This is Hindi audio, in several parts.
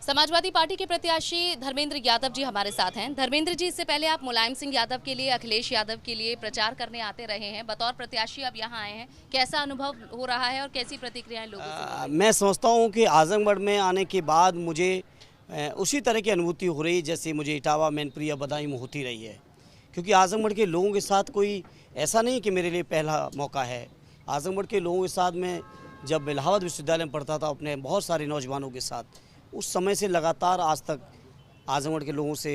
समाजवादी पार्टी के प्रत्याशी धर्मेंद्र यादव जी हमारे साथ हैं। धर्मेंद्र जी, इससे पहले आप मुलायम सिंह यादव के लिए, अखिलेश यादव के लिए प्रचार करने आते रहे हैं। बतौर प्रत्याशी अब यहाँ आए हैं, कैसा अनुभव हो रहा है और कैसी प्रतिक्रियाएं लोगों से? मैं समझता हूँ कि आजमगढ़ में आने के बाद मुझे उसी तरह की अनुभूति हो रही है जैसे मुझे इटावा, मैनपुरी या बदायूं में होती रही है। क्योंकि आजमगढ़ के लोगों के साथ कोई ऐसा नहीं कि मेरे लिए पहला मौका है। आजमगढ़ के लोगों के साथ मैं जब इलाहाबाद विश्वविद्यालय में पढ़ता था अपने बहुत सारे नौजवानों के साथ, उस समय से लगातार आज तक आजमगढ़ के लोगों से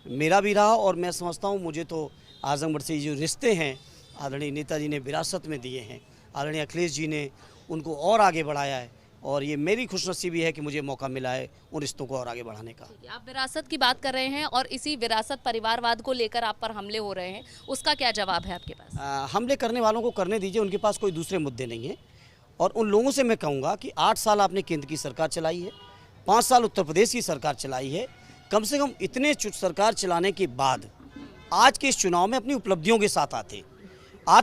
मेरा भी रहा। और मैं समझता हूँ मुझे तो आजमगढ़ से जो रिश्ते हैं आदरणीय नेताजी ने विरासत में दिए हैं, आदरणीय अखिलेश जी ने उनको और आगे बढ़ाया है। और ये मेरी खुशनसीबी है कि मुझे मौका मिला है उन रिश्तों को और आगे बढ़ाने का। आप विरासत की बात कर रहे हैं और इसी विरासत परिवारवाद को लेकर आप पर हमले हो रहे हैं, उसका क्या जवाब है आपके पास? हमले करने वालों को करने दीजिए, उनके पास कोई दूसरे मुद्दे नहीं हैं। और उन लोगों से मैं कहूँगा कि 8 साल आपने केंद्र की सरकार चलाई है, 5 साल उत्तर प्रदेश की सरकार चलाई है। कम से कम इतने सरकार चलाने के बाद आज के इस चुनाव में अपनी उपलब्धियों के साथ आते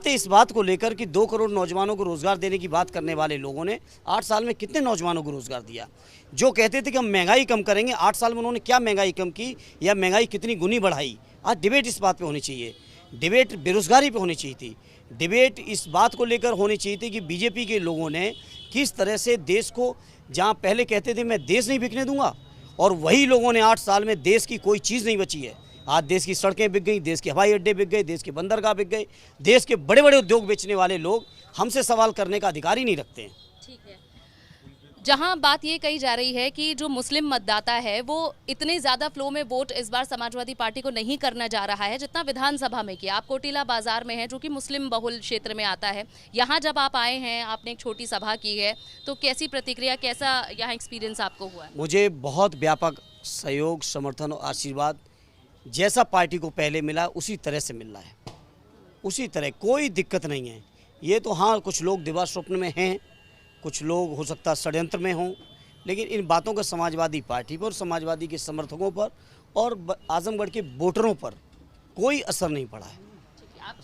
इस बात को लेकर कि 2 करोड़ नौजवानों को रोज़गार देने की बात करने वाले लोगों ने 8 साल में कितने नौजवानों को रोज़गार दिया? जो कहते थे कि हम महंगाई कम करेंगे, 8 साल में उन्होंने क्या महंगाई कम की या महंगाई कितनी गुनी बढ़ाई? आज डिबेट इस बात पे होनी चाहिए, डिबेट बेरोज़गारी पे होनी चाहिए थी, डिबेट इस बात को लेकर होनी चाहिए थी कि बीजेपी के लोगों ने किस तरह से देश को, जहाँ पहले कहते थे मैं देश नहीं बिकने दूंगा, और वही लोगों ने 8 साल में देश की कोई चीज़ नहीं बची है। आज देश की सड़कें बिक गई, देश के हवाई अड्डे बिक गए, देश के बंदरगाह बिक गए, देश के बड़े बड़े उद्योग बेचने वाले लोग हमसे सवाल करने का अधिकार ही नहीं रखते हैं। ठीक है, जहां बात ये कही जा रही है कि जो मुस्लिम मतदाता है वो इतने ज़्यादा फ्लो में वोट इस बार समाजवादी पार्टी को नहीं करना जा रहा है जितना विधानसभा में किया। आप कोटिला बाजार में हैं जो कि मुस्लिम बहुल क्षेत्र में आता है, यहाँ जब आप आए हैं, आपने एक छोटी सभा की है, तो कैसी प्रतिक्रिया, कैसा यहाँ एक्सपीरियंस आपको हुआ? मुझे बहुत व्यापक सहयोग, समर्थन और आशीर्वाद जैसा पार्टी को पहले मिला उसी तरह से मिल रहा है, उसी तरह, कोई दिक्कत नहीं है। ये तो हाँ, कुछ लोग दिवा स्वप्न में हैं, कुछ लोग हो सकता षड्यंत्र में हों, लेकिन इन बातों का समाजवादी पार्टी पर, समाजवादी के समर्थकों पर और आजमगढ़ के वोटरों पर कोई असर नहीं पड़ा है।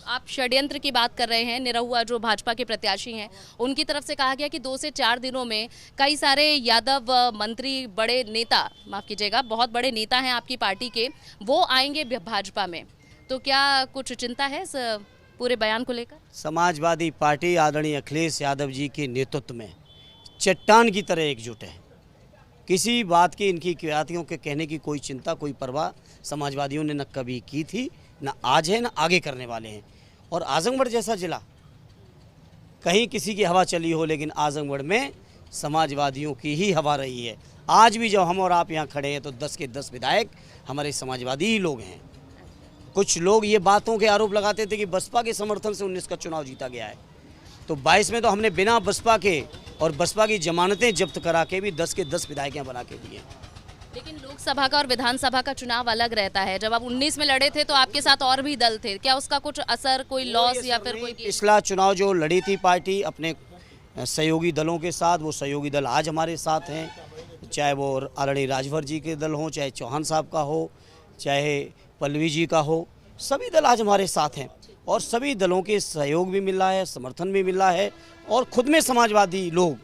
आप षड्यंत्र की बात कर रहे हैं। निरहुआ जो भाजपा के प्रत्याशी हैं, उनकी तरफ से कहा गया कि 2 से 4 दिनों में कई सारे यादव मंत्री, बड़े नेता, माफ़ कीजिएगा, बहुत बड़े नेता हैं आपकी पार्टी के, वो आएंगे भाजपा में। तो क्या कुछ चिंता है इस पूरे बयान को लेकर? समाजवादी पार्टी आदरणीय अखिलेश यादव जी के नेतृत्व में चट्टान की तरह एकजुट है। किसी बात की, इनकी क्रियातियों के कहने की कोई चिंता, कोई परवाह समाजवादियों ने न कभी की थी, न आज है, न आगे करने वाले हैं। और आजमगढ़ जैसा जिला, कहीं किसी की हवा चली हो, लेकिन आजमगढ़ में समाजवादियों की ही हवा रही है। आज भी जब हम और आप यहाँ खड़े हैं तो 10 के 10 विधायक हमारे समाजवादी ही लोग हैं। कुछ लोग ये बातों के आरोप लगाते थे कि बसपा के समर्थन से 19 का चुनाव जीता गया है, तो 22 में तो हमने बिना बसपा के और बसपा की जमानतें जब्त करा के भी 10 के 10 विधायक यहाँ बना के दिए। लेकिन लोकसभा का और विधानसभा का चुनाव अलग रहता है। जब आप 19 में लड़े थे तो आपके साथ और भी दल थे, क्या उसका कुछ असर, कोई लॉस या फिर कोई? पिछला चुनाव जो लड़ी थी पार्टी अपने सहयोगी दलों के साथ, वो सहयोगी दल आज हमारे साथ हैं, चाहे वो आदरणीय राजभर जी के दल हों, चाहे चौहान साहब का हो, चाहे पल्लवी जी का हो, सभी दल आज हमारे साथ हैं। और सभी दलों के सहयोग भी मिल रहा है, समर्थन भी मिल रहा है। और खुद में समाजवादी लोग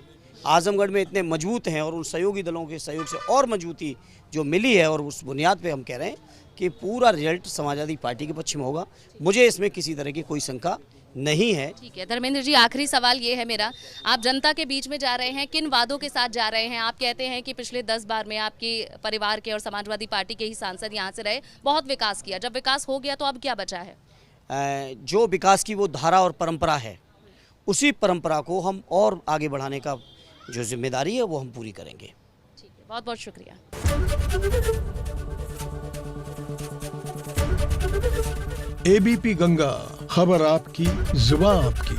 आजमगढ़ में इतने मजबूत हैं और उन सहयोगी दलों के सहयोग से और मजबूती जो मिली है, और उस बुनियाद पे हम कह रहे हैं कि पूरा रिजल्ट समाजवादी पार्टी के पक्ष में होगा। मुझे इसमें किसी तरह की कोई शंका नहीं है। ठीक है धर्मेंद्र जी, आखिरी सवाल ये है मेरा, आप जनता के बीच में जा रहे हैं, किन वादों के साथ जा रहे हैं? आप कहते हैं कि पिछले 10 बार में आपके परिवार के और समाजवादी पार्टी के ही सांसद यहाँ से रहे, बहुत विकास किया। जब विकास हो गया तो अब क्या बचा है? जो विकास की वो धारा और परंपरा है, उसी परंपरा को हम और आगे बढ़ाने का जो जिम्मेदारी है वो हम पूरी करेंगे। ठीक है, बहुत बहुत शुक्रिया। एबीपी गंगा, खबर आपकी, जुबान आपकी।